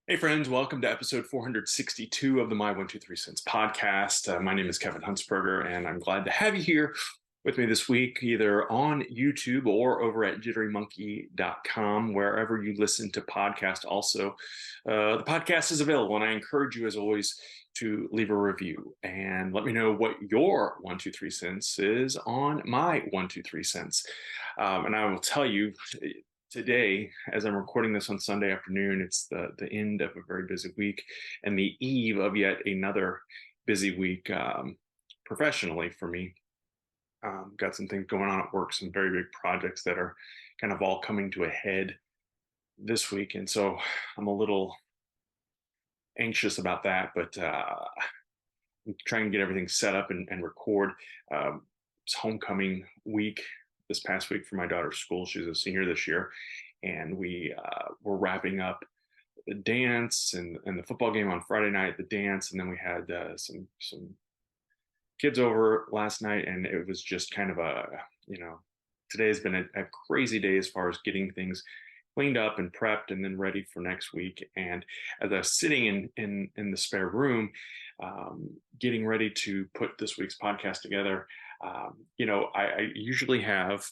Hey, friends, welcome to episode 462 of the My 123 Cents podcast. My name is Kevin Huntsberger, and I'm glad to have you here with me this week, either on YouTube or over at jitterymonkey.com, wherever you listen to podcasts. Also, the podcast is available, and I encourage you, as always, to leave a review and let me know what your 123 cents is on my 123 cents. And I will tell you, today, as I'm recording this on Sunday afternoon, it's the end of a very busy week and the eve of yet another busy week professionally for me. Got some things going on at work, some very big projects that are kind of all coming to a head this week. And so I'm a little anxious about that, but I'm trying to get everything set up and record. It's homecoming week this past week for my daughter's school. She's a senior this year, and we were wrapping up the dance and the football game on Friday night, the dance, and then we had some kids over last night, and it was just kind of today has been a crazy day as far as getting things cleaned up and prepped and then ready for next week. And as I was sitting in the spare room, getting ready to put this week's podcast together, I usually have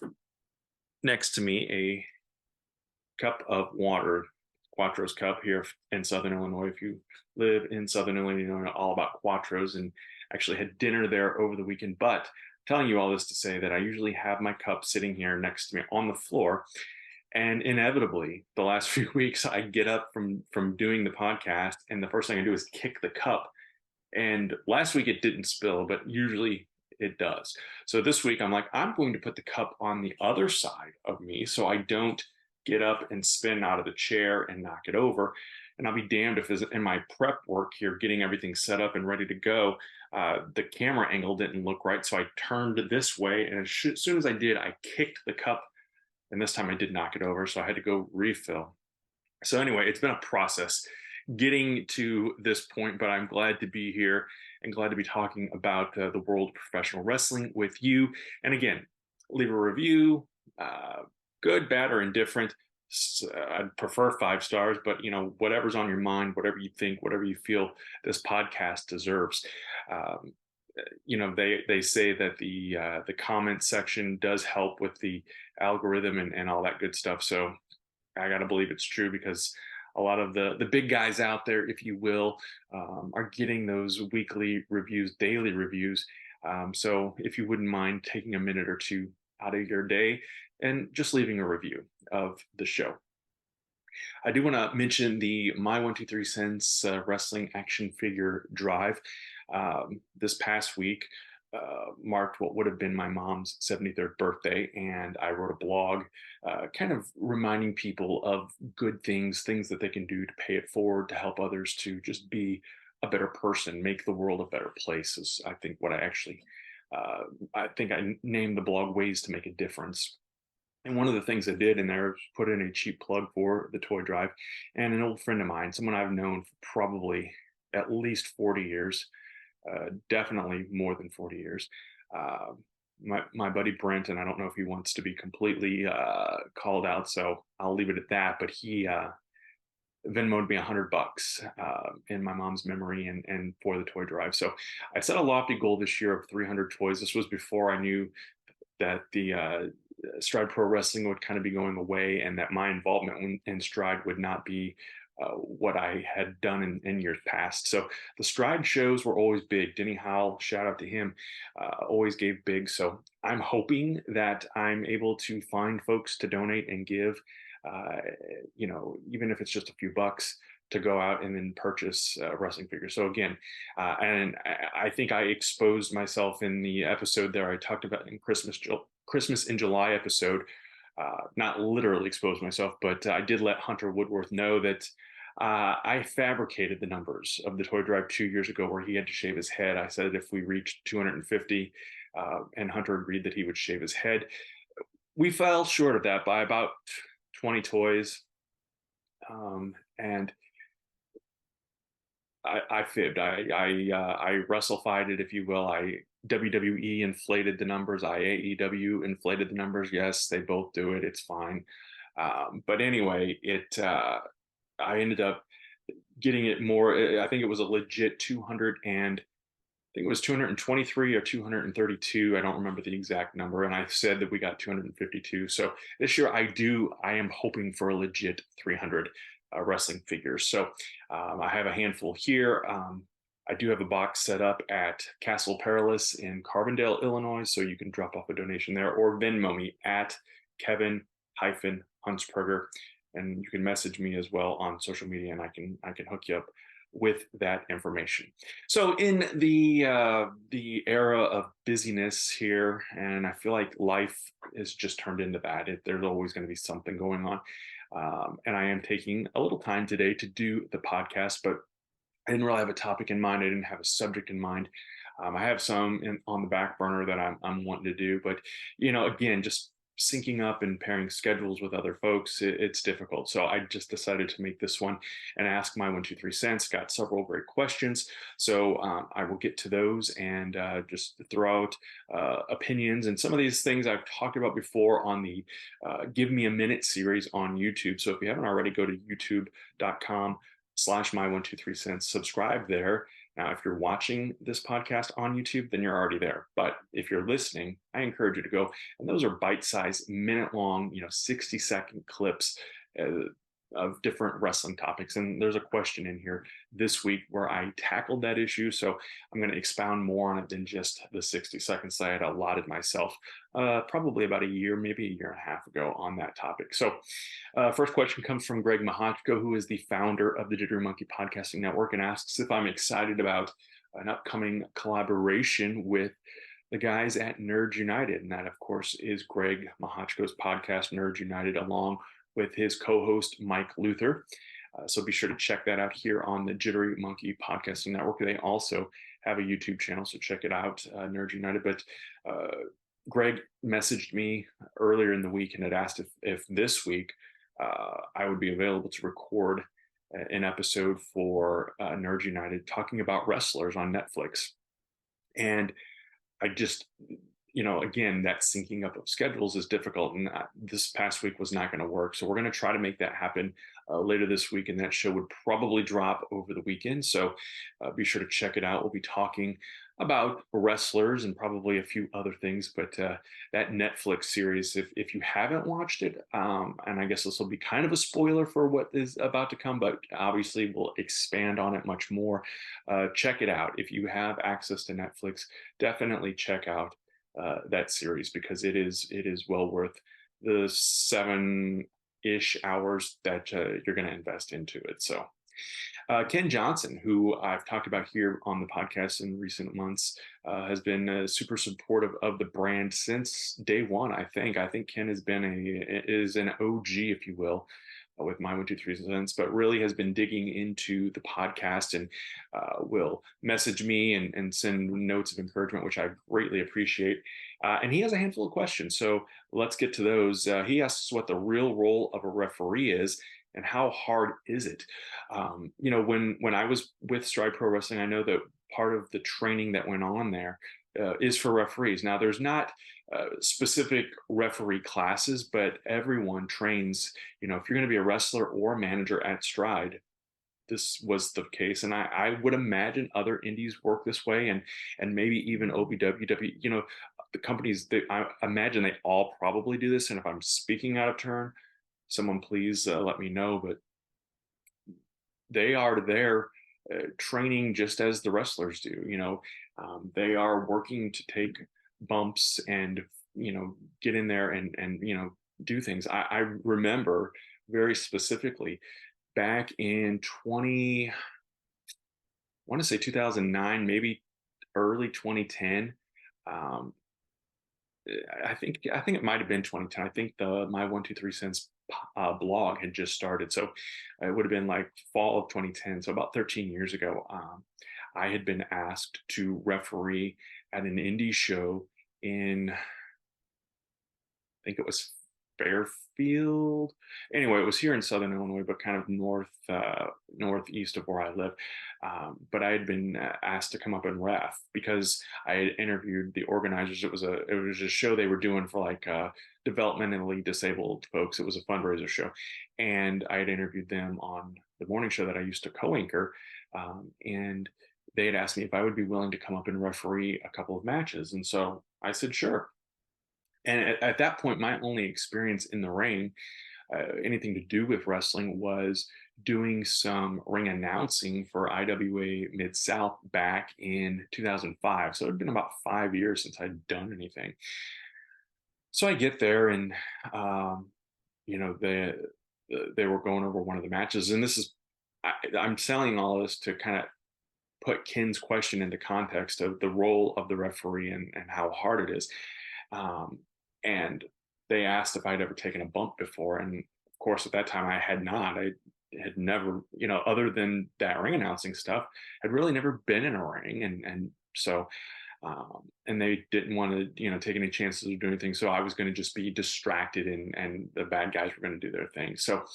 next to me a cup of water, Quattro's cup here in Southern Illinois. If you live in Southern Illinois, you know all about Quattro's, and actually had dinner there over the weekend. But I'm telling you all this to say that I usually have my cup sitting here next to me on the floor. And inevitably, the last few weeks, I get up from doing the podcast, and the first thing I do is kick the cup. And last week it didn't spill, but usually it does. So this week I'm like, I'm going to put the cup on the other side of me so I don't get up and spin out of the chair and knock it over. And I'll be damned if in my prep work here, getting everything set up and ready to go, the camera angle didn't look right. So I turned this way, and as soon as I did, I kicked the cup, and this time I did knock it over. So I had to go refill. So anyway, it's been a process getting to this point, but I'm glad to be here and glad to be talking about the world of professional wrestling with you. And again, leave a review, good, bad, or indifferent. I'd prefer 5 stars, but whatever's on your mind, whatever you think, whatever you feel this podcast deserves. They say that the comment section does help with the algorithm and all that good stuff. So I got to believe it's true, because a lot of the big guys out there, if you will, are getting those weekly reviews, daily reviews. So if you wouldn't mind taking a minute or two out of your day and just leaving a review of the show. I do want to mention the My 123 Cents Wrestling Action Figure Drive. This past week marked what would have been my mom's 73rd birthday, and I wrote a blog kind of reminding people of good things that they can do to pay it forward, to help others to just be a better person, make the world a better place, is I think what I think I named the blog Ways to Make a Difference. And one of the things I did in there was put in a cheap plug for the toy drive. And an old friend of mine, someone I've known for probably at least 40 years, definitely more than 40 years, my buddy Brent, and I don't know if he wants to be completely called out, so I'll leave it at that, but he Venmoed me $100 in my mom's memory and for the toy drive. So I set a lofty goal this year of 300 toys. This was before I knew that the Stride Pro Wrestling would kind of be going away, and that my involvement in Stride would not be what I had done in years past. So the Stride shows were always big. Denny Howell, shout out to him, always gave big. So I'm hoping that I'm able to find folks to donate and give, even if it's just a few bucks, to go out and then purchase wrestling figures. So again, and I think I exposed myself in the episode there. I talked about in Christmas in July episode, not literally exposed myself, but I did let Hunter Woodworth know that I fabricated the numbers of the toy drive 2 years ago, where he had to shave his head. I said if we reached 250, and Hunter agreed that he would shave his head. We fell short of that by about 20 toys. And I fibbed. I wrestlefied it, if you will. I WWE inflated the numbers. AEW inflated the numbers. Yes, they both do it. It's fine. But anyway, I ended up getting it more. I think it was a legit 200 and I think it was 223 or 232. I don't remember the exact number. And I said that we got 252. So this year I am hoping for a legit 300 wrestling figures. So I have a handful here. I do have a box set up at Castle Perilous in Carbondale, Illinois. So you can drop off a donation there or Venmo me at Kevin-Huntsperger. And you can message me as well on social media and I can hook you up with that information. So in the era of busyness here, and I feel like life is just turned into that. There's always going to be something going on, and I am taking a little time today to do the podcast, but I didn't really have a topic in mind. I didn't have a subject in mind. I have some on the back burner that I'm wanting to do, but again, just syncing up and pairing schedules with other folks, it's difficult. So I just decided to make this one and ask my 1, 2, 3 cents. Got several great questions, so I will get to those and just throw out opinions and some of these things I've talked about before on the Give Me a Minute series on YouTube. So if you haven't already, go to youtube.com/my 1, 2, 3 cents. Subscribe there. Now, if you're watching this podcast on YouTube, then you're already there. But if you're listening, I encourage you to go. And those are bite-sized, minute-long, 60-second clips of different wrestling topics. And there's a question in here this week where I tackled that issue. So I'm going to expound more on it than just the 60 seconds I had allotted myself probably about a year, maybe a year and a half ago on that topic. So first question comes from Greg Mahachko, who is the founder of the Jittery Monkey Podcasting Network, and asks if I'm excited about an upcoming collaboration with the guys at Nerds United. And that, of course, is Greg Mahachko's podcast, Nerds United, along with his co-host, Mike Luther. So be sure to check that out here on the Jittery Monkey Podcasting Network. They also have a YouTube channel, so check it out, Nerds United. But Greg messaged me earlier in the week and had asked if this week I would be available to record an episode for Nerds United talking about wrestlers on Netflix. And I just, again, that syncing up of schedules is difficult. And this past week was not going to work. So we're going to try to make that happen later this week. And that show would probably drop over the weekend. So be sure to check it out. We'll be talking about wrestlers and probably a few other things. But that Netflix series, if you haven't watched it, and I guess this will be kind of a spoiler for what is about to come, but obviously we'll expand on it much more. Check it out. If you have access to Netflix, definitely check out that series because it is well worth the 7-ish hours that you're going to invest into it. So Ken Johnson, who I've talked about here on the podcast in recent months, has been super supportive of the brand since day one. I think Ken is an OG, if you will, with my 1, 2, 3 cents, but really has been digging into the podcast and will message me and send notes of encouragement, which I greatly appreciate. And he has a handful of questions. So let's get to those. He asks what the real role of a referee is and how hard is it? When I was with Stride Pro Wrestling, I know that part of the training that went on there is for referees. Now, there's not specific referee classes, but everyone trains. If you're going to be a wrestler or a manager at Stride, this was the case, and I would imagine other indies work this way, and maybe even OBWW. The companies that I imagine they all probably do this. And if I'm speaking out of turn, someone please let me know. But they are there training just as the wrestlers do. They are working to take bumps and get in there and do things. I remember very specifically back in I want to say 2009, maybe early 2010. I think it might have been 2010. I think the My 1, 2, 3 cents blog had just started, so it would have been like fall of 2010. So about 13 years ago, I had been asked to referee at an indie show in, I think it was Fairfield. Anyway, it was here in Southern Illinois, but kind of northeast of where I live. But I had been asked to come up and ref because I had interviewed the organizers. It was a show they were doing for like developmentally disabled folks. It was a fundraiser show, and I had interviewed them on the morning show that I used to co-anchor, and they had asked me if I would be willing to come up and referee a couple of matches, and so I said sure. And at that point, my only experience in the ring, anything to do with wrestling, was doing some ring announcing for IWA Mid South back in 2005. So it had been about 5 years since I'd done anything. So I get there, and you know, they were going over one of the matches, and I'm selling all this to kind of put Ken's question into context of the role of the referee and how hard it is. Um, and they asked if I'd ever taken a bump before. And of course, at that time, I had not. I had never, other than that ring announcing stuff, had really never been in a ring. And so, and they didn't want to, take any chances of doing anything. So I was going to just be distracted, and the bad guys were going to do their thing. So,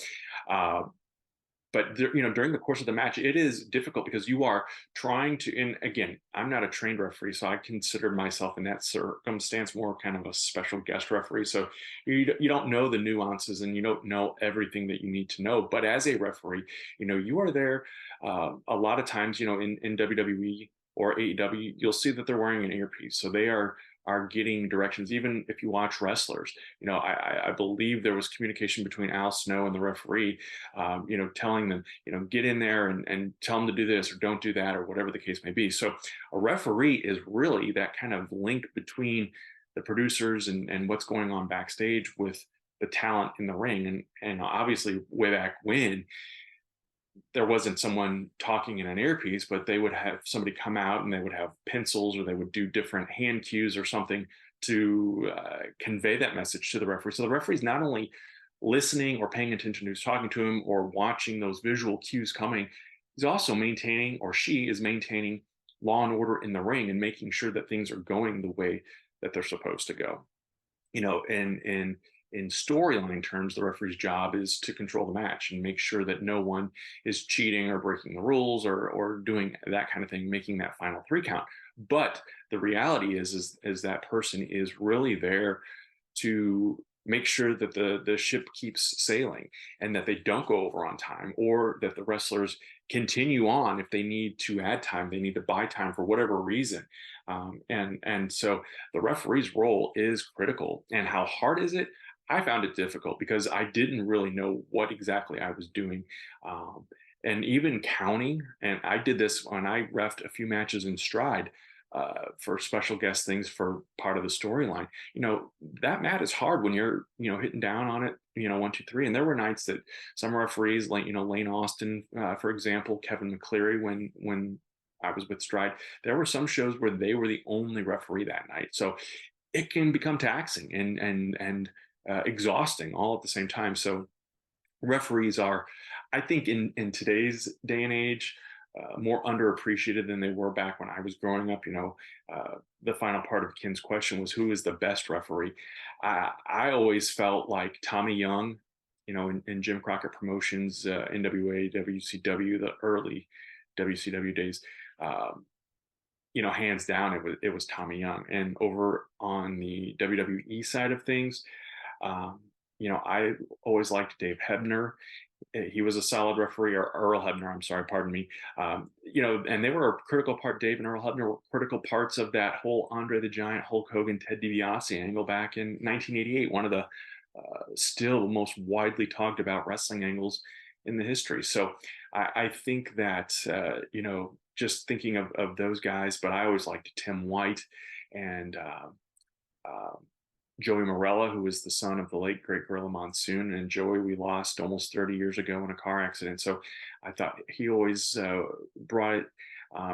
but during the course of the match, it is difficult because you are trying to, and again, I'm not a trained referee, so I consider myself in that circumstance more kind of a special guest referee. So you don't know the nuances, and you don't know everything that you need to know. But as a referee, you are there a lot of times, in WWE or AEW, you'll see that they're wearing an earpiece, so they are getting directions. Even if you watch wrestlers, I believe there was communication between Al Snow and the referee, telling them, get in there and tell them to do this or don't do that, or whatever the case may be. So a referee is really that kind of link between the producers and what's going on backstage with the talent in the ring. And obviously way back when, there wasn't someone talking in an earpiece, but they would have somebody come out and they would have pencils, or they would do different hand cues or something to convey that message to the referee. So the referee's not only listening or paying attention to who's talking to him or watching those visual cues coming, he's also maintaining, or she is maintaining, law and order in the ring and making sure that things are going the way that they're supposed to go. And in storyline terms, the referee's job is to control the match and make sure that no one is cheating or breaking the rules or doing that kind of thing, making that final 3 count. But the reality is that person is really there to make sure that the ship keeps sailing and that they don't go over on time, or that the wrestlers continue on. If they need to add time, they need to buy time for whatever reason. And so the referee's role is critical. And how hard is it? I found it difficult because I didn't really know what exactly I was doing. And even counting, and I did this when I refed a few matches in Stride for special guest things for part of the storyline. That mat is hard when you're, hitting down on it, 1, 2, 3. And there were nights that some referees, like, Lane Austin, for example, Kevin McCleary, when I was with Stride, there were some shows where they were the only referee that night. So it can become taxing and exhausting all at the same time. So referees are, I think, in today's day and age, more underappreciated than they were back when I was growing up. The final part of Ken's question was, who is the best referee? I always felt like Tommy Young, in Jim Crockett Promotions, NWA, WCW, the early WCW days. Hands down, it was Tommy Young. And over on the WWE side of things, I always liked Dave Hebner. He was a solid referee, or Earl Hebner, I'm sorry, pardon me. And they were a critical part. Dave and Earl Hebner were critical parts of that whole Andre the Giant, Hulk Hogan, Ted DiBiase angle back in 1988, one of the still most widely talked about wrestling angles in the history. So I think that, just thinking of those guys, but I always liked Tim White and Joey Morella, who was the son of the late great Gorilla Monsoon. And Joey, we lost almost 30 years ago in a car accident. So I thought he always brought it.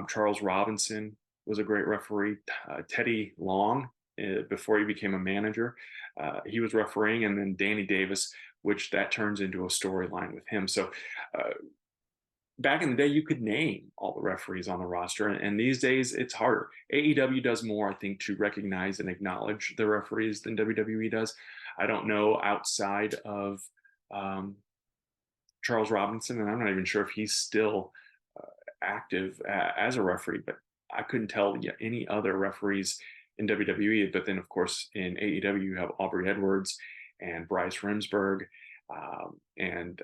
Charles Robinson was a great referee. Teddy Long, before he became a manager, he was refereeing. And then Danny Davis, which that turns into a storyline with him. So back in the day, you could name all the referees on the roster, and these days it's harder. AEW does more, I think, to recognize and acknowledge the referees than WWE does. I don't know outside of um, Charles Robinson, and I'm not even sure if he's still active as a referee, but I couldn't tell any other referees in WWE. But then, of course, in AEW, you have Aubrey Edwards and Bryce Remsburg. And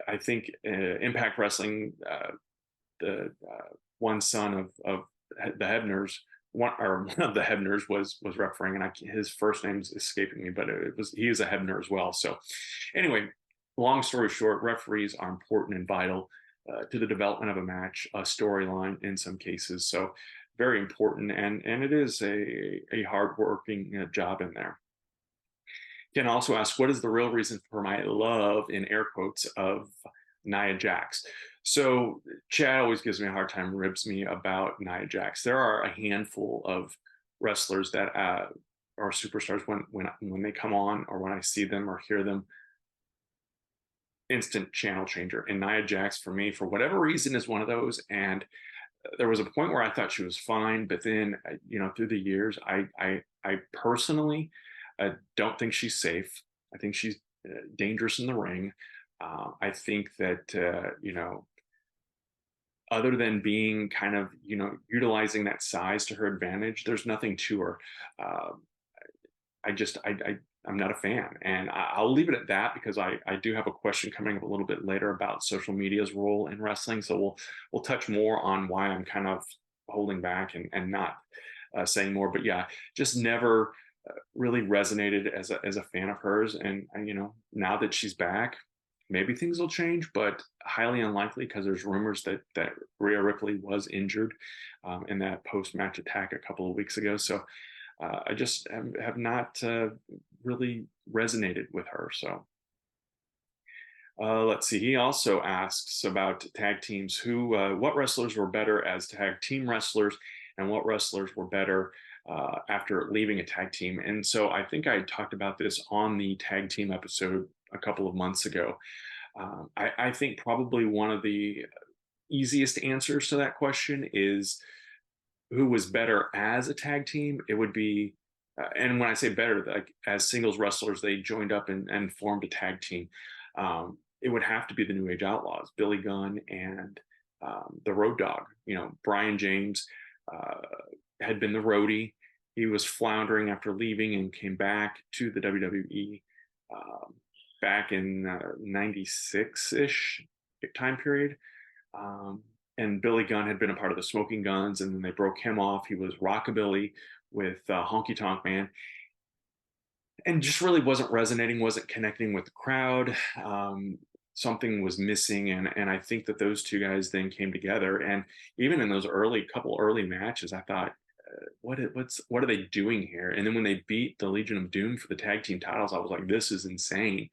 I think Impact Wrestling, the one son of the Hebners, one of the Hebners was refereeing, and his first name's escaping me, but he is a Hebner as well. So anyway, long story short, referees are important and vital to the development of a match, a storyline in some cases. So very important, and it is a hardworking job in there. Ken also asks, what is the real reason for my love, in air quotes, of Nia Jax? So Chad always gives me a hard time, ribs me about Nia Jax. There are a handful of wrestlers that are superstars when they come on, or when I see them or hear them, instant channel changer. And Nia Jax, for me, for whatever reason, is one of those. And there was a point where I thought she was fine, but then through the years, I personally don't think she's safe. I think she's dangerous in the ring. I think that other than being kind of utilizing that size to her advantage, there's nothing to her. Uh, I'm not a fan, and I'll leave it at that, because I do have a question coming up a little bit later about social media's role in wrestling. So we'll touch more on why I'm kind of holding back and not saying more. But yeah, just never really resonated as a fan of hers. And now that she's back, maybe things will change, but highly unlikely, because there's rumors that Rhea Ripley was injured in that post-match attack a couple of weeks ago. So I just have not really resonated with her. So let's see. He also asks about tag teams. What wrestlers were better as tag team wrestlers, and what wrestlers were better after leaving a tag team? And so I think I talked about this on the tag team episode a couple of months ago. I think probably one of the easiest answers to that question is, who was better as a tag team? It would be, and when I say better, like as singles wrestlers, they joined up and formed a tag team. It would have to be the New Age Outlaws, Billy Gunn and the Road Dogg. Brian James had been the roadie. He was floundering after leaving and came back to the WWE back in 96-ish time period. And Billy Gunn had been a part of the Smoking Guns, and then they broke him off. He was Rockabilly with Honky Tonk Man, and just really wasn't resonating, wasn't connecting with the crowd. Something was missing, and I think that those two guys then came together. And even in those couple early matches, I thought, what are they doing here? And then when they beat the Legion of Doom for the tag team titles, I was like, this is insane.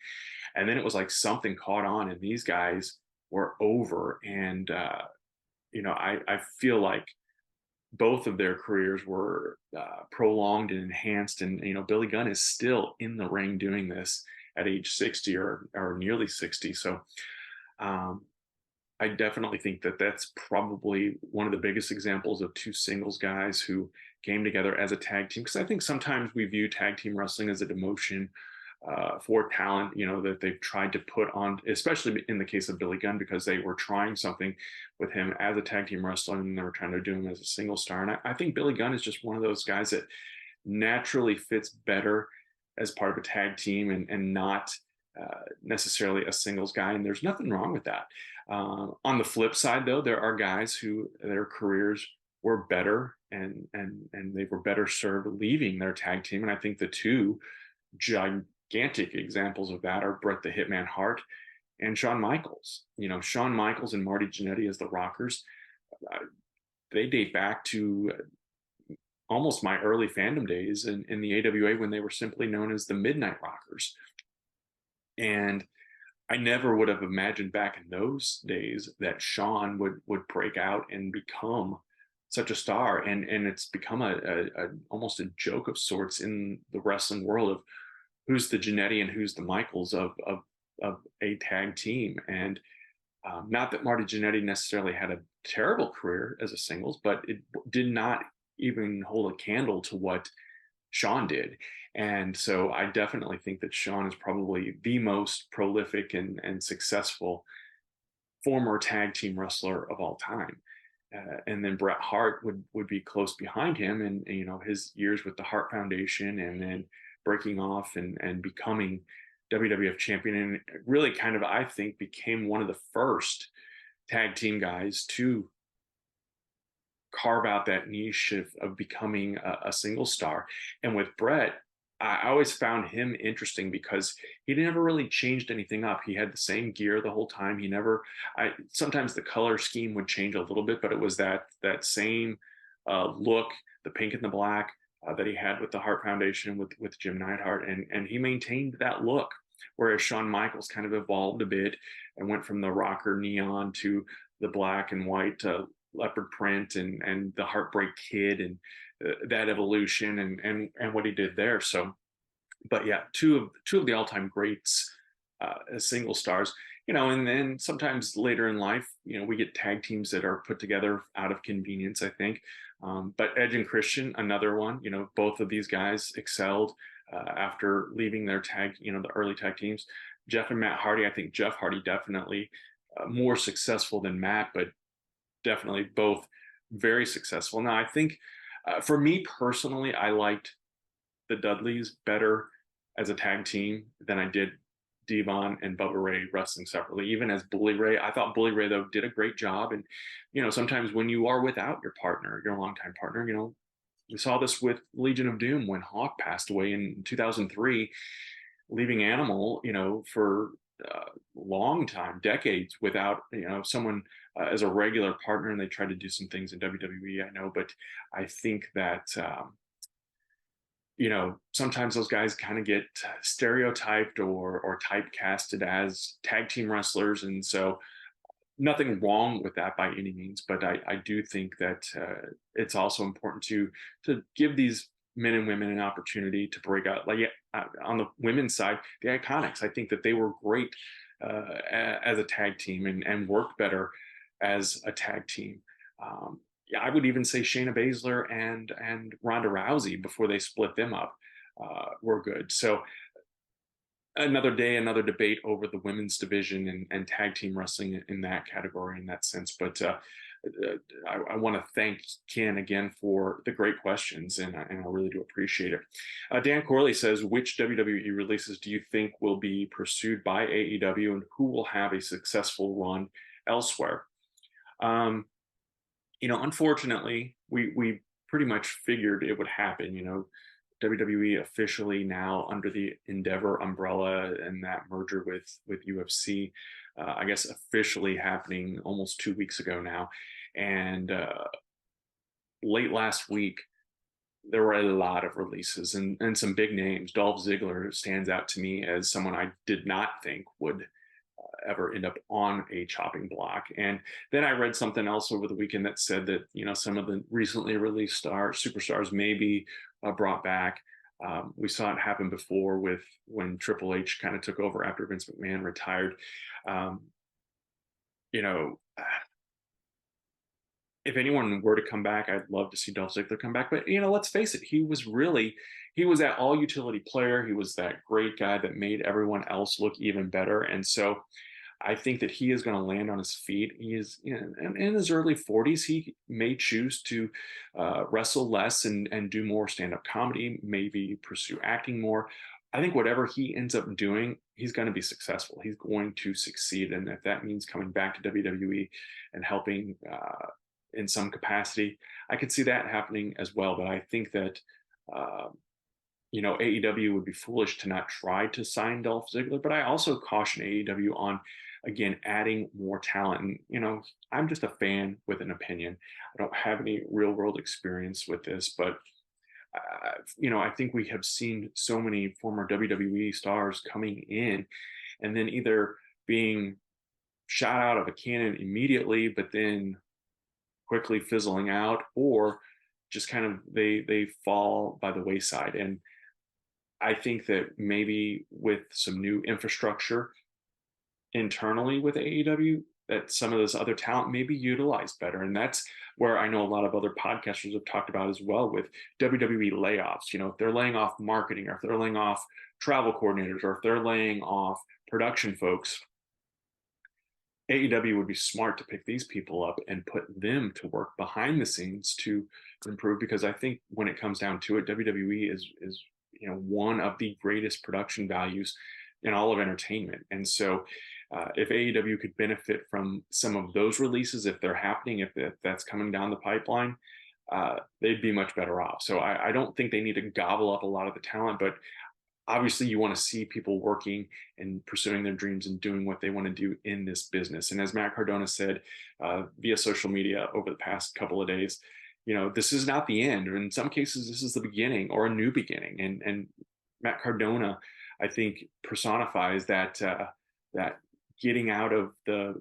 And then it was like something caught on, and these guys were over. And I feel like both of their careers were prolonged and enhanced. And Billy Gunn is still in the ring doing this at age 60 or nearly 60. So I definitely think that that's probably one of the biggest examples of two singles guys who came together as a tag team. Because I think sometimes we view tag team wrestling as a demotion for talent, that they've tried to put on, especially in the case of Billy Gunn, because they were trying something with him as a tag team wrestler, and they were trying to do him as a single star. And I think Billy Gunn is just one of those guys that naturally fits better as part of a tag team and not necessarily a singles guy. And there's nothing wrong with that. On the flip side, though, there are guys who their careers were better and they were better served leaving their tag team. And I think the two gigantic examples of that are Bret the Hitman Hart and Shawn Michaels. Shawn Michaels and Marty Jannetty as the Rockers, they date back to almost my early fandom days in the AWA, when they were simply known as the Midnight Rockers. And I never would have imagined back in those days that Shawn would break out and become such a star. And it's become a almost a joke of sorts in the wrestling world of who's the Jannetty and who's the Michaels of a tag team. And not that Marty Jannetty necessarily had a terrible career as a singles, but it did not even hold a candle to what Shawn did. And so I definitely think that Shawn is probably the most prolific and successful former tag team wrestler of all time. And then Bret Hart would be close behind him, and his years with the Hart Foundation, and then breaking off and becoming WWF champion, and really kind of, I think, became one of the first tag team guys to carve out that niche of becoming a single star. And with Bret, I always found him interesting because he never really changed anything up. He had the same gear the whole time. He never. Sometimes the color scheme would change a little bit, but it was that same look, the pink and the black that he had with the Hart Foundation with Jim Neidhart, and he maintained that look. Whereas Shawn Michaels kind of evolved a bit and went from the rocker neon to the black and white leopard print and the Heartbreak Kid, and that evolution and what he did there. So, but yeah, two of the all time greats as single stars. And then sometimes later in life, we get tag teams that are put together out of convenience, I think. But Edge and Christian, another one. Both of these guys excelled after leaving their the early tag teams. Jeff and Matt Hardy, I think Jeff Hardy definitely more successful than Matt, but definitely both very successful. Now, I think for me personally, I liked the Dudleys better as a tag team than I did Devon and Bubba Ray wrestling separately. Even as Bully Ray, I thought Bully Ray, though, did a great job. And, sometimes when you are without your partner, your longtime partner, we saw this with Legion of Doom when Hawk passed away in 2003, leaving Animal, for a long time, decades, without someone as a regular partner. And they tried to do some things in WWE, I know, but I think that sometimes those guys kind of get stereotyped or typecasted as tag team wrestlers, and so nothing wrong with that by any means. But I do think that it's also important to give these men and women an opportunity to break out. Like, on the women's side, the Iconics, I think that they were great as a tag team and worked better as a tag team. Yeah, I would even say Shayna Baszler and Ronda Rousey, before they split them up, were good. So another day, another debate over the women's division and tag team wrestling in that category, in that sense. But I want to thank Ken again for the great questions, and I really do appreciate it. Dan Corley says, which WWE releases do you think will be pursued by AEW, and who will have a successful run elsewhere? Unfortunately, we pretty much figured it would happen. WWE officially now under the Endeavor umbrella, and that merger with UFC, I guess officially happening almost 2 weeks ago now. And late last week, there were a lot of releases and some big names. Dolph Ziggler stands out to me as someone I did not think would ever end up on a chopping block. And then I read something else over the weekend that said that some of the recently released superstars may be brought back. We saw it happen before with when Triple H kind of took over after Vince McMahon retired. If anyone were to come back, I'd love to see Dolph Ziggler come back. But let's face it, he was that all utility player. He was that great guy that made everyone else look even better. And so I think that he is going to land on his feet. He is in his early 40s. He may choose to wrestle less and do more stand-up comedy, maybe pursue acting more. I think whatever he ends up doing, he's going to be successful. He's going to succeed. And if that means coming back to WWE and helping in some capacity, I could see that happening as well. But I think that AEW would be foolish to not try to sign Dolph Ziggler. But I also caution AEW on, again, adding more talent. And I'm just a fan with an opinion. I don't have any real world experience with this, but I think we have seen so many former WWE stars coming in and then either being shot out of a cannon immediately, but then quickly fizzling out, or just kind of they fall by the wayside. And I think that maybe with some new infrastructure internally with AEW, that some of this other talent may be utilized better. And that's where I know a lot of other podcasters have talked about as well with WWE layoffs. If they're laying off marketing, or if they're laying off travel coordinators, or if they're laying off production folks, AEW would be smart to pick these people up and put them to work behind the scenes to improve. Because I think when it comes down to it, WWE is one of the greatest production values in all of entertainment. And so, if AEW could benefit from some of those releases, if they're happening, if that's coming down the pipeline, they'd be much better off. So I don't think they need to gobble up a lot of the talent, but obviously you want to see people working and pursuing their dreams and doing what they want to do in this business. And as Matt Cardona said via social media over the past couple of days, this is not the end. Or in some cases, this is the beginning or a new beginning. And Matt Cardona, I think, personifies that getting out of the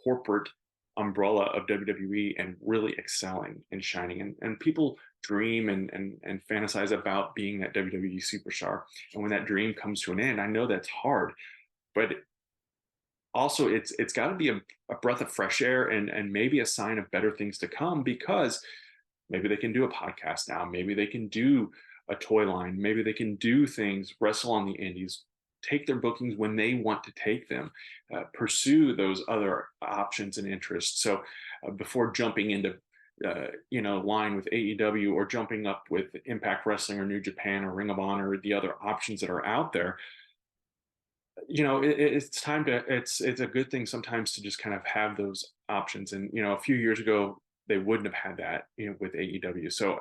corporate umbrella of WWE and really excelling and shining. And people dream and fantasize about being that WWE superstar. And when that dream comes to an end, I know that's hard, but also it's got to be a breath of fresh air and maybe a sign of better things to come, because maybe they can do a podcast now, maybe they can do a toy line, maybe they can do things, wrestle on the indies, take their bookings when they want to take them, pursue those other options and interests. So before jumping into line with AEW or jumping up with Impact Wrestling or New Japan or Ring of Honor or the other options that are out there, it's time to, it's a good thing sometimes to just kind of have those options. And a few years ago they wouldn't have had that with AEW. So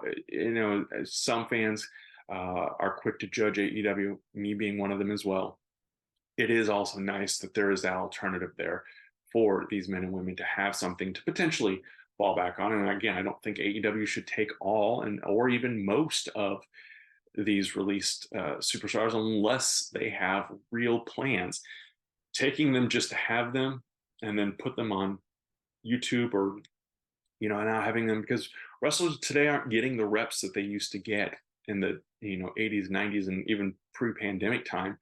some fans are quick to judge AEW, me being one of them as well. It is also nice that there is that alternative there for these men and women to have something to potentially fall back on. And again, I don't think AEW should take all or even most of these released superstars unless they have real plans. Taking them just to have them and then put them on YouTube or not having them, because wrestlers today aren't getting the reps that they used to get in the 80s, 90s, and even pre-pandemic time,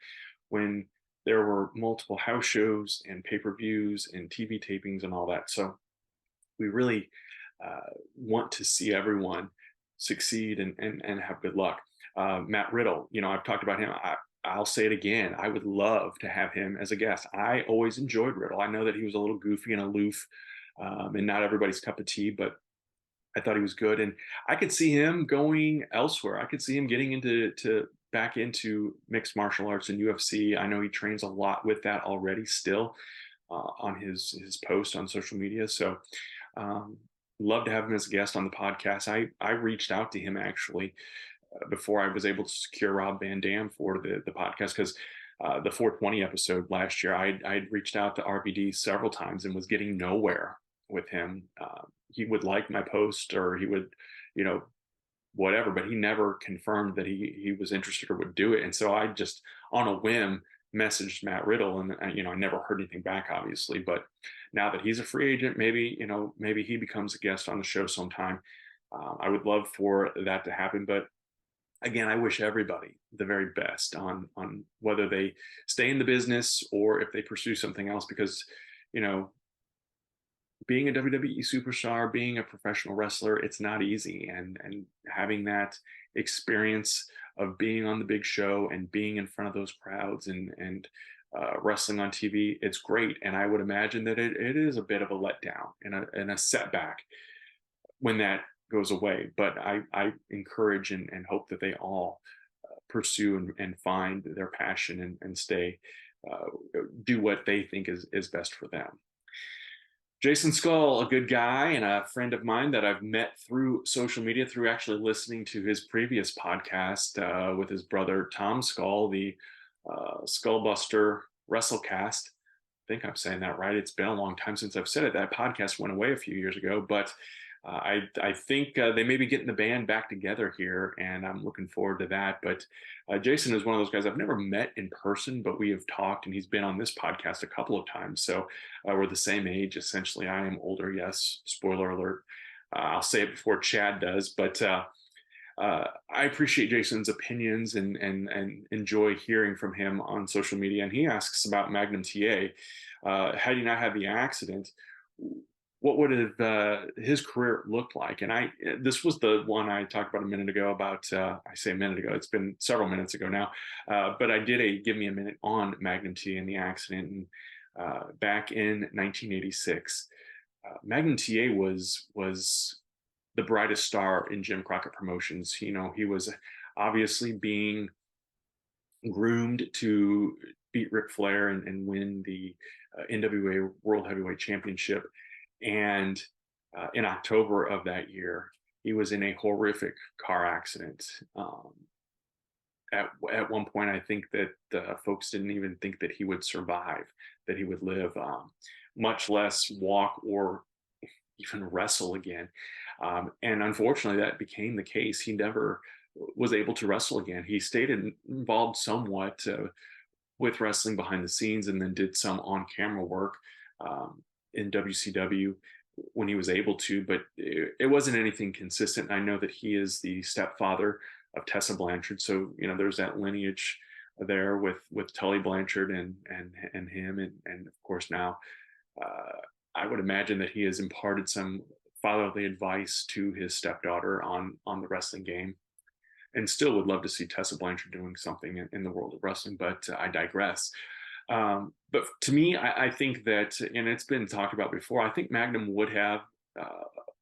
when there were multiple house shows and pay-per-views and TV tapings and all that. So we really want to see everyone succeed and have good luck. Matt Riddle, I've talked about him. I'll say it again. I would love to have him as a guest. I always enjoyed Riddle. I know that he was a little goofy and aloof, and not everybody's cup of tea, but I thought he was good. And I could see him going elsewhere. I could see him getting back into mixed martial arts and UFC. I know he trains a lot with that already still on his post on social media. So love to have him as a guest on the podcast. I reached out to him actually before I was able to secure Rob Van Dam for the podcast, because the 420 episode last year, I'd reached out to RVD several times and was getting nowhere with him. He would like my post, or he would, whatever, but he never confirmed that he was interested or would do it. And so I just, on a whim, messaged Matt Riddle, and I never heard anything back, obviously. But now that he's a free agent, maybe he becomes a guest on the show sometime. I would love for that to happen. But again, I wish everybody the very best on whether they stay in the business or if they pursue something else, because being a WWE superstar, being a professional wrestler, it's not easy. And having that experience of being on the big show and being in front of those crowds and wrestling on TV, it's great. And I would imagine that it is a bit of a letdown and a setback when that goes away. But I encourage and hope that they all pursue and find their passion and stay, do what they think is best for them. Jason Skull, a good guy and a friend of mine that I've met through social media, through actually listening to his previous podcast with his brother Tom Skull, the Skullbuster Wrestlecast. I think I'm saying that right. It's been a long time since I've said it. That podcast went away a few years ago, but I think they may be getting the band back together here, and I'm looking forward to that. But Jason is one of those guys I've never met in person, but we have talked, and he's been on this podcast a couple of times. So we're the same age, essentially. I am older, yes. Spoiler alert. I'll say it before Chad does, but I appreciate Jason's opinions and enjoy hearing from him on social media. And he asks about Magnum TA. Had he not had the accident, what would have his career looked like? And this was the one I talked about a minute ago. About I say a minute ago, it's been several minutes ago now, but I did a give me a minute on Magnum TA and the accident. And back in 1986, Magnum TA was the brightest star in Jim Crockett Promotions. He was obviously being groomed to beat Ric Flair and win the NWA World Heavyweight Championship. And in October of that year, he was in a horrific car accident. At one point, I think that folks didn't even think that he would survive, that he would live, much less walk or even wrestle again. And unfortunately, that became the case. He never was able to wrestle again. He stayed involved somewhat with wrestling behind the scenes, and then did some on-camera work in WCW when he was able to, but it wasn't anything consistent. I know that he is the stepfather of Tessa Blanchard, so there's that lineage there with Tully Blanchard and him, and of course now I would imagine that he has imparted some fatherly advice to his stepdaughter on the wrestling game, and still would love to see Tessa Blanchard doing something in the world of wrestling. But I digress. But to me, I think that, and it's been talked about before, I think Magnum would have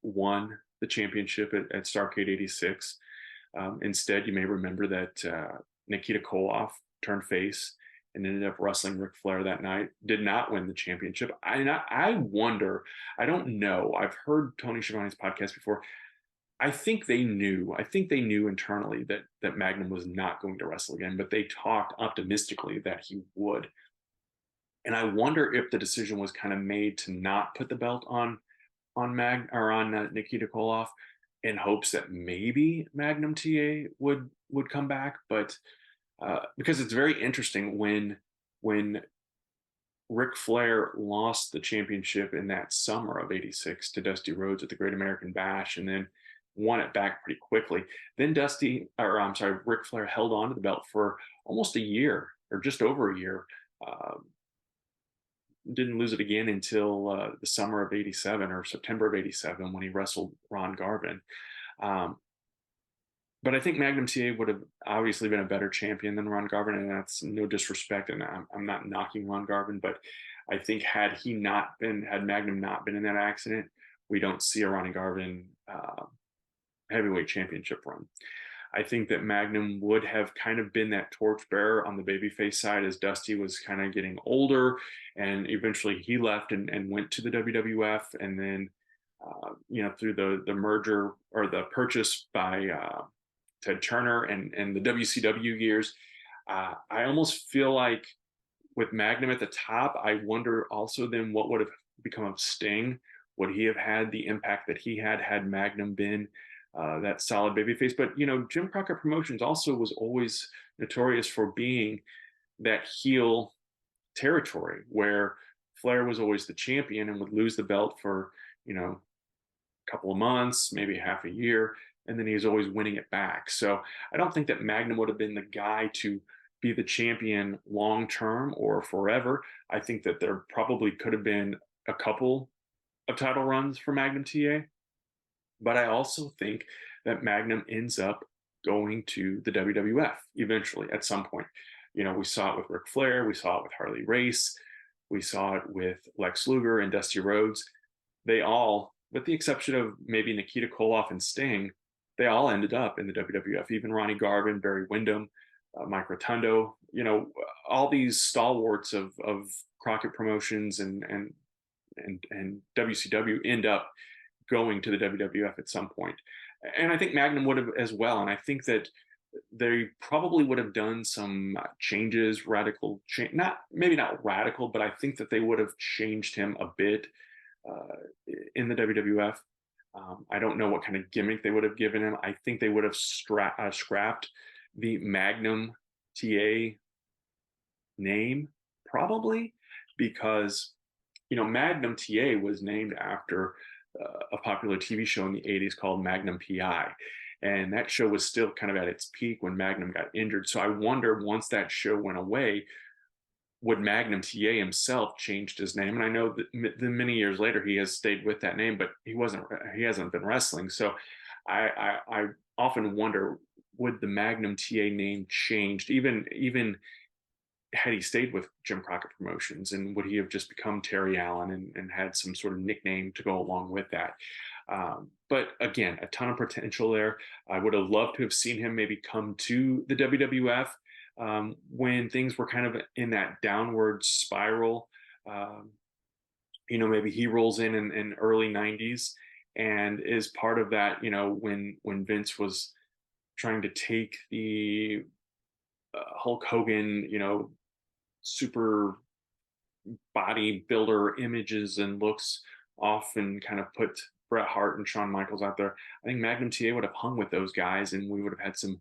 won the championship at Starrcade '86. Instead, you may remember that Nikita Koloff turned face and ended up wrestling Ric Flair that night. Did not win the championship. I wonder. I don't know. I've heard Tony Schiavone's podcast before. I think they knew. I think they knew internally that Magnum was not going to wrestle again, but they talked optimistically that he would. And I wonder if the decision was kind of made to not put the belt on Nikita Koloff, in hopes that maybe Magnum TA would come back. But because it's very interesting when Ric Flair lost the championship in that summer of '86 to Dusty Rhodes at the Great American Bash, and then won it back pretty quickly. Then Ric Flair held on to the belt for almost a year, or just over a year. Didn't lose it again until the summer of '87, or September of '87, when he wrestled Ron Garvin. But I think Magnum TA would have obviously been a better champion than Ron Garvin, and that's no disrespect, and I'm not knocking Ron Garvin, but I think had Magnum not been in that accident, we don't see a Ronnie Garvin heavyweight championship run. I think that Magnum would have kind of been that torchbearer on the babyface side as Dusty was kind of getting older, and eventually he left and went to the WWF, and then through the merger, or the purchase by Ted Turner and the WCW years, I almost feel like with Magnum at the top, I wonder also then what would have become of Sting. Would he have had the impact that he had Magnum been that solid babyface? But Jim Crockett Promotions also was always notorious for being that heel territory, where Flair was always the champion and would lose the belt for a couple of months, maybe half a year, and then he was always winning it back. So I don't think that Magnum would have been the guy to be the champion long term or forever. I think that there probably could have been a couple of title runs for Magnum TA, but I also think that Magnum ends up going to the WWF eventually at some point. We saw it with Ric Flair, we saw it with Harley Race, we saw it with Lex Luger and Dusty Rhodes. They all, with the exception of maybe Nikita Koloff and Sting, they all ended up in the WWF. Even Ronnie Garvin, Barry Windham, Mike Rotundo, all these stalwarts of Crockett Promotions and WCW end up going to the WWF at some point. And I think Magnum would have as well. And I think that they probably would have done some changes, maybe not radical, but I think that they would have changed him a bit in the WWF. I don't know what kind of gimmick they would have given him. I think they would have scrapped the Magnum TA name, probably, because Magnum TA was named after a popular TV show in the '80s called Magnum PI, and that show was still kind of at its peak when Magnum got injured. So I wonder, once that show went away, would Magnum TA himself changed his name? And I know that many years later he has stayed with that name, but he hasn't been wrestling. So I often wonder, would the Magnum TA name changed even had he stayed with Jim Crockett Promotions, and would he have just become Terry Allen and had some sort of nickname to go along with that? But again, a ton of potential there. I would have loved to have seen him maybe come to the WWF when things were kind of in that downward spiral. Um, Maybe he rolls in early '90s and is part of that. When Vince was trying to take the Hulk Hogan, super bodybuilder images and looks off and kind of put Bret Hart and Shawn Michaels out there. I think Magnum TA would have hung with those guys, and we would have had some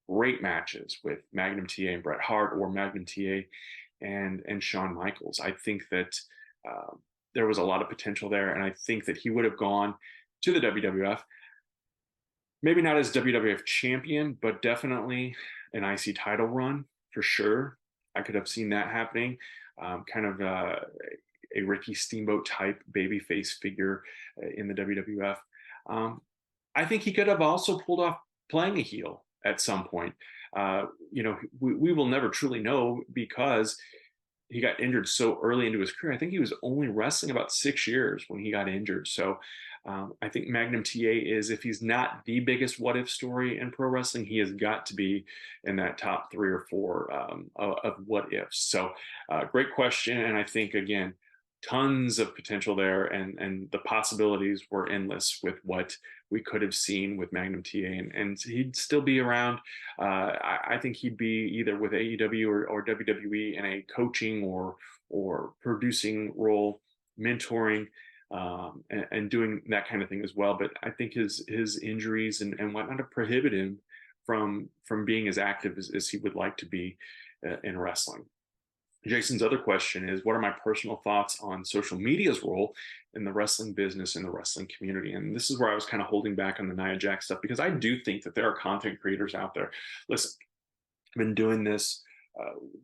great matches with Magnum TA and Bret Hart, or Magnum TA and Shawn Michaels. I think that uh, there was a lot of potential there, and I think that he would have gone to the WWF, maybe not as WWF champion, but definitely an IC title run for sure. I could have seen that happening. Kind of a Ricky Steamboat type babyface figure in the WWF. Um, I think he could have also pulled off playing a heel at some point. We will never truly know because he got injured so early into his career. I think he was only wrestling about 6 years when he got injured. So I think Magnum TA is, if he's not the biggest what if story in pro wrestling, he has got to be in that top 3 or 4 of what ifs. So great question. And I think, again, tons of potential there, and the possibilities were endless with what we could have seen with Magnum TA, and he'd still be around. I think he'd be either with AEW or WWE in a coaching or producing role, mentoring, and doing that kind of thing as well. But I think his injuries and whatnot have prohibited him from being as active as he would like to be in wrestling. Jason's other question is, what are my personal thoughts on social media's role in the wrestling business and the wrestling community? And this is where I was kind of holding back on the Nia Jax stuff, because I do think that there are content creators out there. Listen, I've been doing this.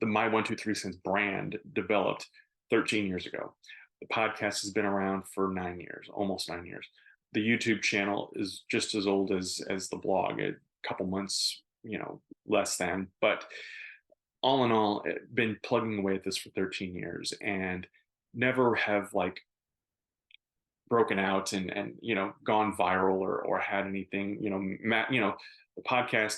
The My 123 Cents brand developed 13 years ago. The podcast has been around for 9 years, almost 9 years. The YouTube channel is just as old as the blog, a couple months, less than. But all in all, been plugging away at this for 13 years and never have like broken out and gone viral or had anything. The podcast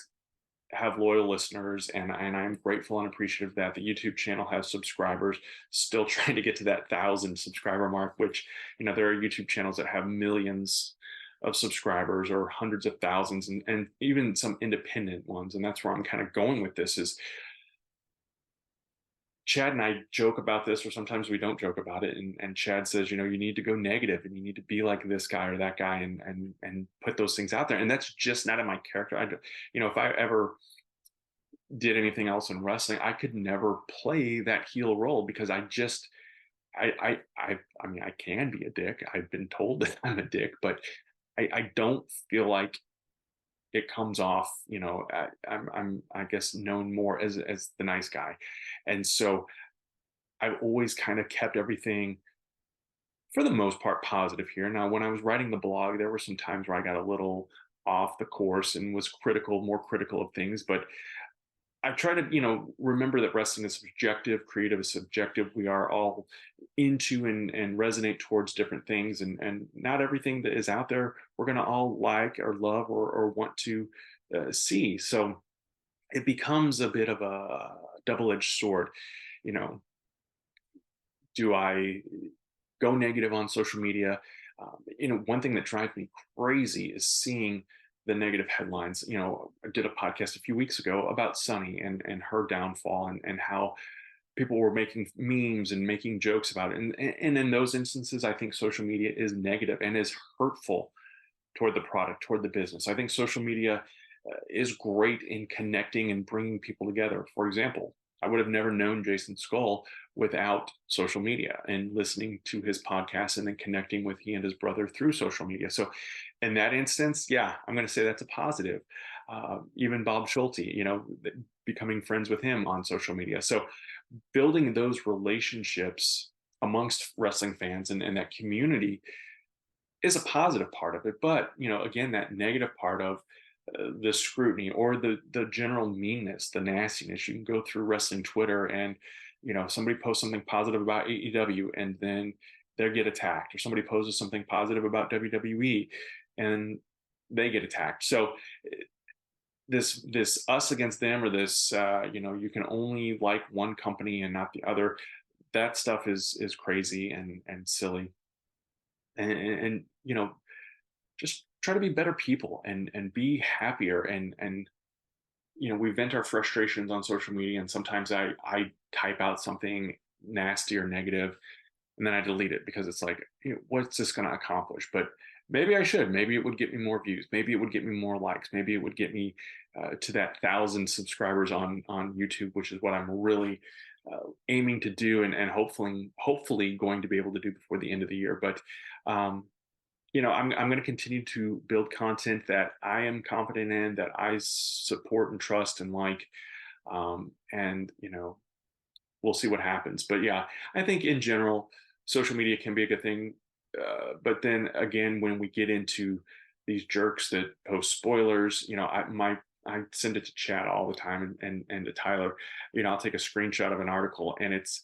have loyal listeners, and I'm grateful and appreciative that the YouTube channel has subscribers. Still trying to get to that 1,000 subscriber mark, which there are YouTube channels that have millions of subscribers or hundreds of thousands, and even some independent ones. And that's where I'm kind of going with this is, Chad and I joke about this, or sometimes we don't joke about it. And Chad says, you need to go negative and you need to be like this guy or that guy and put those things out there. And that's just not in my character. If I ever did anything else in wrestling, I could never play that heel role, because I mean, I can be a dick. I've been told that I'm a dick, but I don't feel like it comes off. I guess known more as the nice guy, and so I've always kind of kept everything for the most part positive here. Now, when I was writing the blog, there were some times where I got a little off the course and was more critical of things, but I try to, remember that wrestling is subjective, creative is subjective. We are all into and resonate towards different things, and not everything that is out there we're going to all like or love or want to see. So it becomes a bit of a double-edged sword. You know, do I go negative on social media? One thing that drives me crazy is seeing the negative headlines. I did a podcast a few weeks ago about Sunny and her downfall, and how people were making memes and making jokes about it. And in those instances, I think social media is negative and is hurtful toward the product, toward the business. I think social media is great in connecting and bringing people together. For example, I would have never known Jason Skull without social media and listening to his podcast and then connecting with he and his brother through social media. So in that instance, yeah, I'm going to say that's a positive. Even Bob Schulte, becoming friends with him on social media. So building those relationships amongst wrestling fans and that community is a positive part of it. But again, that negative part of the scrutiny or the general meanness, the nastiness. You can go through wrestling Twitter and somebody posts something positive about AEW and then they get attacked, or somebody poses something positive about WWE and they get attacked. So this us against them, or this you can only like one company and not the other. That stuff is crazy and silly, and just try to be better people and be happier, and we vent our frustrations on social media, and sometimes I type out something nasty or negative and then I delete it because it's like, what's this going to accomplish? But maybe I should. Maybe it would get me more views. Maybe it would get me more likes. Maybe it would get me to that 1,000 subscribers on YouTube, which is what I'm really aiming to do, and hopefully going to be able to do before the end of the year. But I'm going to continue to build content that I am confident in, that I support and trust and like, and we'll see what happens. But yeah, I think in general, social media can be a good thing. But then again, when we get into these jerks that post spoilers, I send it to Chad all the time, and to Tyler. I'll take a screenshot of an article, and it's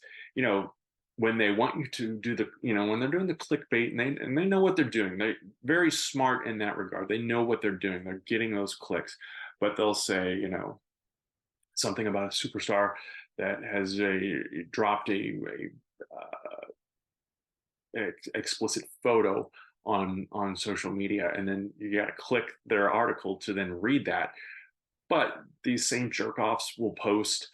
when they want you to do when they're doing the clickbait, and they know what they're doing. They're very smart in that regard. They know what they're doing. They're getting those clicks, but they'll say something about a superstar that has dropped a explicit photo on social media, and then you got to click their article to then read that. But these same jerk offs will post,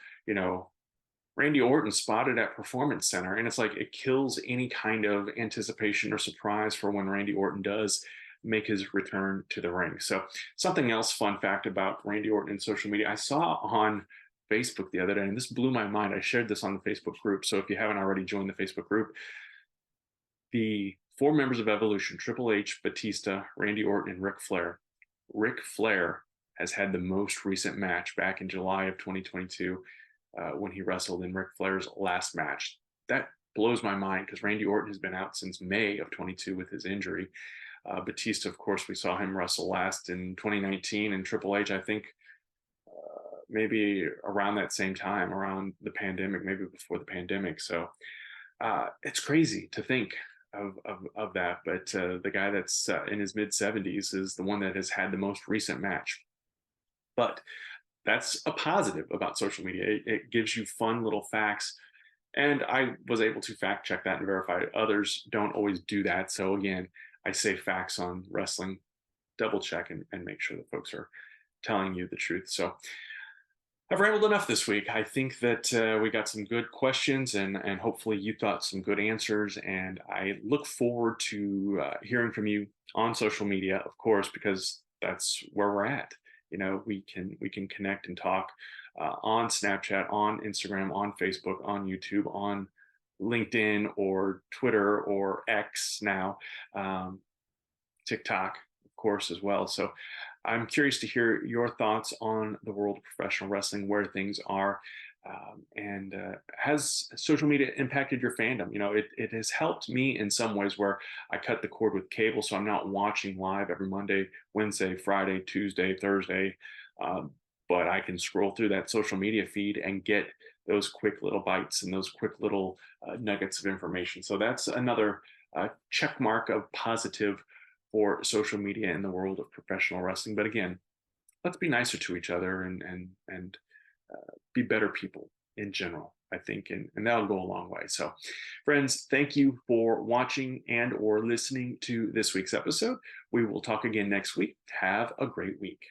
Randy Orton spotted at Performance Center, and it's like it kills any kind of anticipation or surprise for when Randy Orton does make his return to the ring. So something else, fun fact about Randy Orton and social media, I saw on Facebook the other day, and this blew my mind. I shared this on the Facebook group. So if you haven't already joined the Facebook group, the 4 members of Evolution, Triple H, Batista, Randy Orton, and Ric Flair. Ric Flair has had the most recent match back in July of 2022 when he wrestled in Ric Flair's last match. That blows my mind because Randy Orton has been out since May of 22 with his injury. Batista, of course, we saw him wrestle last in 2019, and Triple H, I think, maybe around that same time, around the pandemic, maybe before the pandemic. So it's crazy to think of that. But the guy that's in his mid 70s is the one that has had the most recent match. But that's a positive about social media. It gives you fun little facts. And I was able to fact check that and verify it. Others don't always do that. So again, I say facts on wrestling, double check and make sure that folks are telling you the truth. So I've rambled enough this week. I think that we got some good questions, and hopefully you thought some good answers. And I look forward to hearing from you on social media, of course, because that's where we're at. We can connect and talk on Snapchat, on Instagram, on Facebook, on YouTube, on LinkedIn or Twitter or X now, TikTok, of course, as well. So I'm curious to hear your thoughts on the world of professional wrestling, where things are, and has social media impacted your fandom? It has helped me in some ways where I cut the cord with cable, so I'm not watching live every Monday, Wednesday, Friday, Tuesday, Thursday, but I can scroll through that social media feed and get those quick little bites and those quick little nuggets of information. So that's another check mark of positive for social media in the world of professional wrestling. But again, let's be nicer to each other and be better people in general, I think, and that'll go a long way. So friends, thank you for watching and or listening to this week's episode. We will talk again next week. Have a great week.